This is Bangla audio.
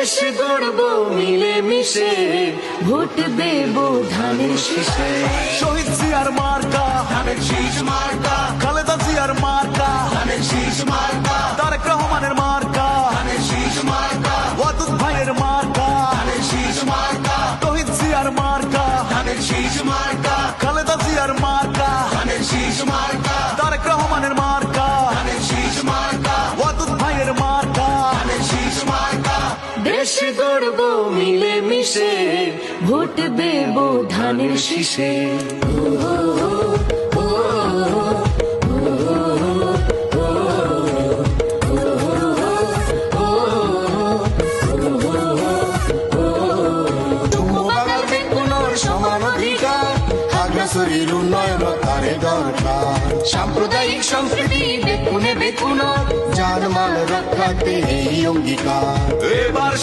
দেশ গড়ব মিলে মিশে, ভোট দেব ধানের শীষে। শহীদ জিয়ার মার্কা ধানের শীষ মার্কা, খালেদা জিয়ার মার্কা ধানের শীষ মার্কা, তারেক রহমানের মার্কা ধানের শীষ মার্কা, ওয়াদুদ ভাইয়ের মার্কা ধানের শীষ মার্কা, শহীদ জিয়ার মার্কা ধানের শীষ মার্কা, খালেদা জিয়ার মার্কা ধানের শীষ মার্কা, তারেক রহমানের মার্কা ধানের শীষ মার্কা, ওয়াদুদ ভাইয়ের মার্কা ধানের শীষ মার্কা। দেশ গড়ব মিলে মিশে, ভোট দেব ধানের শীষে। বাঙাল বেকুনোর সমান অধিকার, খাগড়াছড়ির উন্নয়ন তারে দরকার। সাম্প্রদায়িক সম্প্রীতি বেকুনে বেকুনো, জানমাল রক্ষাতে এই অঙ্গীকার। এবার